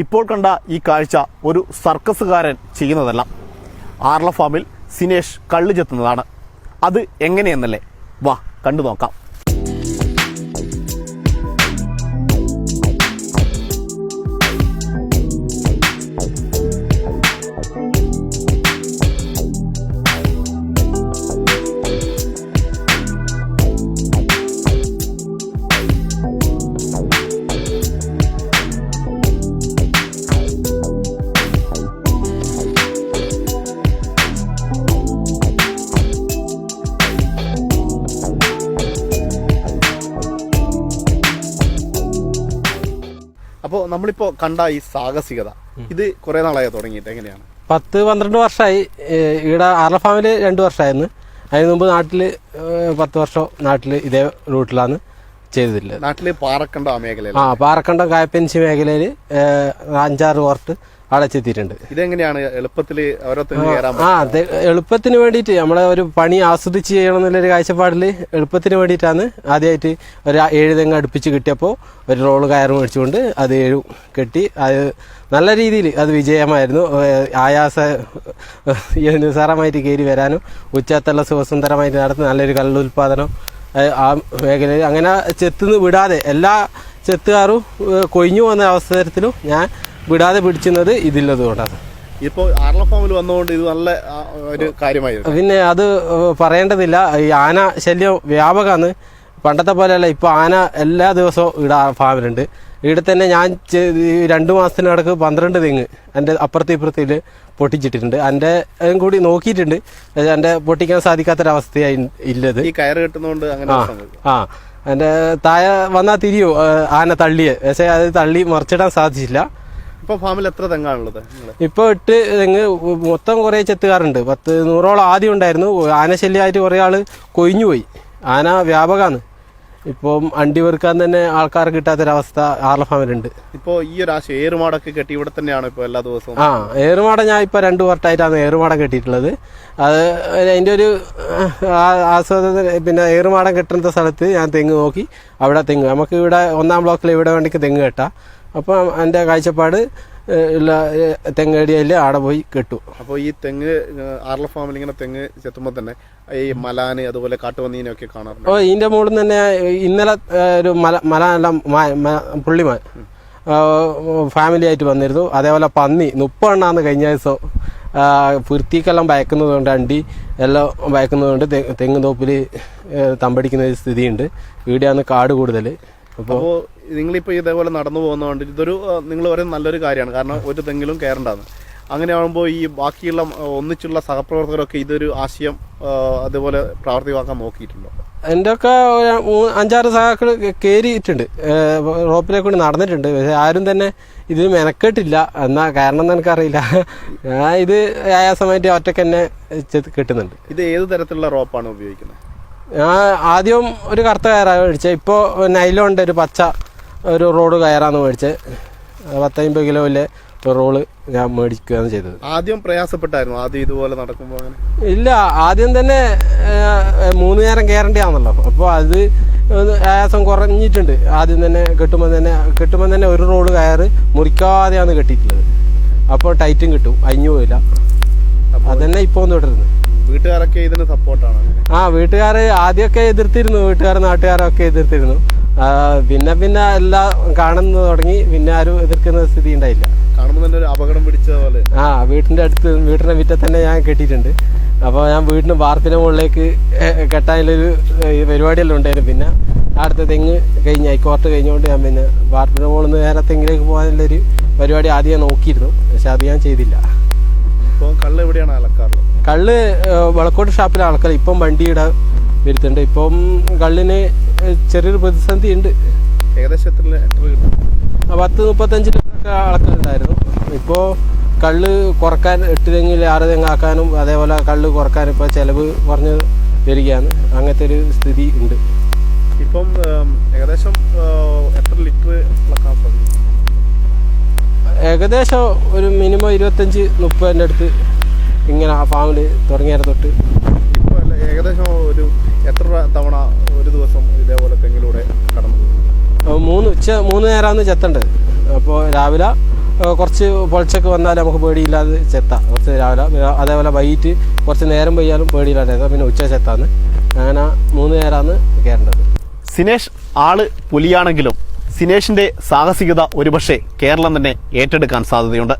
ഇപ്പോൾ കണ്ട ഈ കാഴ്ച ഒരു സർക്കസുകാരൻ ചെയ്യുന്നതല്ല. ആർല ഫാമിൽ സിനേഷ് കള്ള് ചെത്തുന്നതാണ്. അത് എങ്ങനെയെന്നല്ലേ, വാ കണ്ടു നോക്കാം. അപ്പോൾ നമ്മളിപ്പോൾ കണ്ട ഈ സാഹസികത ഇത് കുറേ നാളായി തുടങ്ങിയിട്ട് എങ്ങനെയാണ്? 10-12 വർഷമായി. ഇവിടെ ആർല ഫാമിൽ 2 വർഷമായിരുന്നു. അതിന് മുമ്പ് നാട്ടിൽ 10 വർഷം നാട്ടിൽ ഇതേ റൂട്ടിലാണ് ചെയ്തിട്ടുള്ളത്. നാട്ടിൽ പാറക്കണ്ടം ആ മേഖലയിൽ, പാറക്കണ്ടം കായപ്പൻശി മേഖലയിൽ 5-6 കോർട്ട് അവിടെ ചെത്തിയിട്ടുണ്ട്. ഇതെങ്ങനെയാണ് എളുപ്പത്തിൽ ഓരോ തെങ്ങ് കയറാൻ? എളുപ്പത്തിന് വേണ്ടിയിട്ട് നമ്മളെ ഒരു പണി ആസ്വദിച്ച് ചെയ്യണം എന്നുള്ളൊരു കാഴ്ചപ്പാടിൽ എളുപ്പത്തിന് വേണ്ടിയിട്ടാണ് ആദ്യമായിട്ട് ഒരു 7 തെങ്ങ് അടുപ്പിച്ച് കിട്ടിയപ്പോൾ ഒരു റോള് കയറ് മേടിച്ചുകൊണ്ട് അത് 7 കെട്ടി. അത് നല്ല രീതിയിൽ അത് വിജയമായിരുന്നു. നിസ്സാരമായിട്ട് കയറി വരാനും ഉച്ചത്തെല്ലാം സുഖസുന്ദരമായിട്ട് നടത്തി നല്ലൊരു കള്ളുൽപാദനം ആ മേഖലയിൽ അങ്ങനെ ചെത്തുനിന്ന് വിടാതെ എല്ലാ ചെത്തുകാരും കൊഴിഞ്ഞു പോകുന്ന അവസരത്തിലും ഞാൻ വിടാതെ പിടിച്ചുന്നത് ഇതില്ലതുകൊണ്ടാണ്. ഇപ്പോൾ ആർല ഫാമിൽ വന്നുകൊണ്ട് ഇത് നല്ല ഒരു കാര്യമായിരുന്നു. പിന്നെ അത് പറയേണ്ടതില്ല. ഈ ആന ശല്യം വ്യാപകമാണ്. പണ്ടത്തെ പോലെയല്ല, ഇപ്പോൾ ആന എല്ലാ ദിവസവും ഇവിടെ ഫാമിലുണ്ട്. ഇവിടെ തന്നെ ഞാൻ 2 മാസത്തിനിടക്ക് 12 തെങ്ങ് എൻ്റെ അപ്പുറത്തെ ഇപ്പുറത്തിൽ പൊട്ടിച്ചിട്ടുണ്ട്. എൻ്റെ കൂടി നോക്കിയിട്ടുണ്ട്. എൻ്റെ പൊട്ടിക്കാൻ സാധിക്കാത്തൊരവസ്ഥയായി ഇല്ലത്. ഈ കയറ് കെട്ടുന്നതുകൊണ്ട് അങ്ങനെ എൻ്റെ താഴെ വന്നാൽ തിരിയോ ആന തള്ളിയെ, പക്ഷേ അത് തള്ളി മറിച്ചിടാൻ സാധിച്ചില്ല. ഇപ്പോൾ ഫാമിൽ എത്ര തെങ്ങാണുള്ളത്? ഇപ്പോൾ 8 തെങ്ങ് മൊത്തം കുറേ ചെത്തുകാറുണ്ട്. 100-100ഓളം ആദ്യം ഉണ്ടായിരുന്നു. ആനശല്യമായിട്ട് കുറേ ആൾ കൊഴിഞ്ഞുപോയി. ആന വ്യാപകമാണ്. ഇപ്പം അണ്ടി വെറുക്കാൻ തന്നെ ആൾക്കാർ കിട്ടാത്തൊരവസ്ഥ ആർല ഫാമിലുണ്ട്. ഇപ്പോൾ ഈ ഒരു ഏറുമാടൊക്കെ കെട്ടി ഇവിടെ തന്നെയാണ് ഇപ്പോൾ എല്ലാ ദിവസവും? ഏറുമാടം ഞാൻ ഇപ്പോൾ 2 വർഷമായിട്ടാണ് ഏറുമാടം കെട്ടിയിട്ടുള്ളത്. അത് അതിൻ്റെ ഒരു ആസ്വാദന. പിന്നെ ഏറുമാടം കെട്ടുന്ന സ്ഥലത്ത് ഞാൻ തെങ്ങ് നോക്കി അവിടെ തെങ്ങ് നമുക്ക് ഇവിടെ 1-ാം ബ്ലോക്കിൽ ഇവിടെ വേണ്ടിക്ക് തെങ്ങ് കെട്ടാം. അപ്പം എൻ്റെ കാഴ്ചപ്പാട് ഉള്ള തെങ്ങടിയിൽ അവിടെ പോയി കെട്ടു. അപ്പോൾ ഈ തെങ്ങ് ആർല ഫാമിൽ ഇങ്ങനെ തെങ്ങ് ചെത്തുമ്പോൾ തന്നെ ഈ മലാന് അതുപോലെ കാട്ടുപന്നീനൊക്കെ കാണാറുണ്ട്. ഇതിൻ്റെ മുകളിൽ തന്നെ ഇന്നലെ ഒരു മലാനെല്ലാം പുള്ളിമാൻ ഫാമിലി ആയിട്ട് വന്നിരുന്നു. അതേപോലെ പന്നി 30 എണ്ണാന്ന് കഴിഞ്ഞ ദിവസം വൃത്തിക്കെല്ലാം ഭയക്കുന്നതുകൊണ്ട് അണ്ടി എല്ലാം ഭയക്കുന്നതുകൊണ്ട് തെങ്ങ് തോപ്പിൽ തമ്പടിക്കുന്ന സ്ഥിതിയുണ്ട്. ഇവിടെയാണ് കാട് കൂടുതൽ. അപ്പോൾ നിങ്ങളിപ്പോൾ ഇതേപോലെ നടന്നു പോകുന്നതുകൊണ്ട് ഇതൊരു നിങ്ങൾ പറയുന്നത് നല്ലൊരു കാര്യമാണ്. കാരണം ഒരു തെങ്ങിലും കയറേണ്ടതാണ്. അങ്ങനെ ആകുമ്പോൾ ഈ ബാക്കിയുള്ള ഒന്നിച്ചുള്ള സഹപ്രവർത്തകരൊക്കെ ഇതൊരു ആശയം അതുപോലെ പ്രാവർത്തികമാക്കാൻ നോക്കിയിട്ടുണ്ടോ? എൻ്റെ ഒക്കെ 5-6 സഹാക്കൾ കയറിയിട്ടുണ്ട്, റോപ്പിലെ കൂടി നടന്നിട്ടുണ്ട്. പക്ഷെ ആരും തന്നെ ഇതിന് മെനക്കെട്ടില്ല. എന്നാ കാരണം എന്ന് എനിക്കറിയില്ല. ഞാൻ ഇത് ആയാസമായിട്ട് ഒറ്റയ്ക്ക് തന്നെ കെട്ടുന്നുണ്ട്. ഇത് ഏത് തരത്തിലുള്ള റോപ്പാണ് ഉപയോഗിക്കുന്നത്? ഞാൻ ആദ്യം ഒരു കറുത്ത കയറാണ് മേടിച്ചത്. ഇപ്പോൾ നൈലോണിൻ്റെ ഒരു പച്ച ഒരു റോഡ് കയറാന്ന് മേടിച്ചത്. 10-50 കിലോയിലെ ഒരു റോള് ഞാൻ മേടിക്കുകയാണ് ചെയ്തത്. ആദ്യം പ്രയാസപ്പെട്ടായിരുന്നു ആദ്യം ഇതുപോലെ നടക്കുമ്പോൾ? അങ്ങനെ ഇല്ല, ആദ്യം തന്നെ 3 നേരം കയറേണ്ടതാണല്ലോ. അപ്പോൾ അത് ആയാസം കുറഞ്ഞിട്ടുണ്ട്. ആദ്യം തന്നെ കെട്ടുമ്പോൾ തന്നെ ഒരു റോള് കയറ് മുറിക്കാതെയാണ് കെട്ടിയിട്ടുള്ളത്. അപ്പോൾ ടൈറ്റും കിട്ടും, അഴിഞ്ഞു പോയില്ല. അതന്നെ ഇപ്പോൾ തുടരുന്നത്. വീട്ടുകാരൊക്കെ ഇതിന് സപ്പോർട്ടാണ്? വീട്ടുകാർ ആദ്യമൊക്കെ എതിർത്തിരുന്നു. നാട്ടുകാരൊക്കെ എതിർത്തിരുന്നു. പിന്നെ എല്ലാം കാണുന്നു തുടങ്ങി. പിന്നെ ആരും എതിർക്കുന്ന സ്ഥിതി ഉണ്ടായില്ല. കാണുമ്പോൾ തന്നെ ഒരു അപകടം പിടിച്ച പോലെ. വീട്ടിന്റെ മുറ്റത്ത് തന്നെ ഞാൻ കെട്ടിയിട്ടുണ്ട്. അപ്പോൾ ഞാൻ വീടിന് വാർപ്പിന്റെ മുകളിലേക്ക് കെട്ടാനുള്ളൊരു പരിപാടിയെല്ലാം ഉണ്ടായിരുന്നു. പിന്നെ അടുത്ത തെങ്ങ് കോർട്ട് കഴിഞ്ഞുകൊണ്ട് ഞാൻ പിന്നെ വാർപ്പിന്റെ മുകളിൽ നിന്ന് വേറെ തെങ്ങിലേക്ക് പോകാനുള്ളൊരു പരിപാടി ആദ്യം നോക്കിയിരുന്നു. പക്ഷെ അത് ഞാൻ ചെയ്തില്ല. കള്ള് എവിടെയാണ് അളക്കാറുള്ളത്? കള്ള് വളക്കോട്ട് ഷാപ്പിലെ അളക്കൽ. ഇപ്പം വണ്ടിയുടെ വരുത്തുണ്ട്. ഇപ്പം കള്ളിന് ചെറിയൊരു പ്രതിസന്ധി ഉണ്ട്. ഏകദേശം 10-35 ലിറ്ററൊക്കെ അളക്കലുണ്ടായിരുന്നു. ഇപ്പോൾ കള്ള് കുറക്കാൻ 8 തെങ്ങിൽ 6 തെങ്ങാക്കാനും അതേപോലെ കള്ള് കുറക്കാനും ഇപ്പോൾ ചിലവ് കുറഞ്ഞ് വരികയാണ്. അങ്ങനത്തെ ഒരു സ്ഥിതി ഉണ്ട്. ഇപ്പം ഏകദേശം എത്ര ലിറ്റർ ഇളക്കാൻ സാധിക്കും? ഏകദേശം ഒരു മിനിമം 25-30 അടുത്ത് ഇങ്ങനെ ആ ഫാമിൽ തുടങ്ങിയ തൊട്ട്. ഇപ്പോൾ ഏകദേശം ഒരു എത്ര തവണ ഒരു ദിവസം ഇതേപോലെ തെങ്ങിലൂടെ കടന്നു പോകും? 3 നേരമാണ് ചെത്തേണ്ടത്. അപ്പോൾ രാവിലെ കുറച്ച് പൊളിച്ചൊക്കെ വന്നാൽ നമുക്ക് പേടിയില്ലാതെ ചെത്താം. കുറച്ച് രാവിലെ അതേപോലെ വൈകിട്ട് കുറച്ച് നേരം പെയ്യാലും പേടിയില്ലാതെ ചെത്താം. പിന്നെ ഉച്ച ചെത്താന്ന്. അങ്ങനെ 3 നേരമാണ് കയറേണ്ടത്. സിനേഷ് ആള് പുലിയാണെങ്കിലും സിനേഷിന്റെ സാഹസികത ഒരുപക്ഷെ കേരളം തന്നെ ഏറ്റെടുക്കാൻ സാധ്യതയുണ്ട്.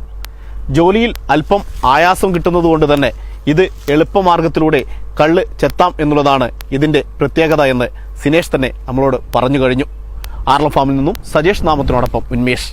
ജോലിയിൽ അല്പം ആയാസം കിട്ടുന്നതുകൊണ്ട് തന്നെ ഇത് എളുപ്പമാർഗത്തിലൂടെ കള്ള് ചെത്താം എന്നുള്ളതാണ് ഇതിന്റെ പ്രത്യേകത എന്ന് സിനേഷ് തന്നെ നമ്മളോട് പറഞ്ഞു കഴിഞ്ഞു. ആർല ഫാമിൽ നിന്നും സജേഷ് നാമത്തിനോടൊപ്പം ഉന്മേഷ്.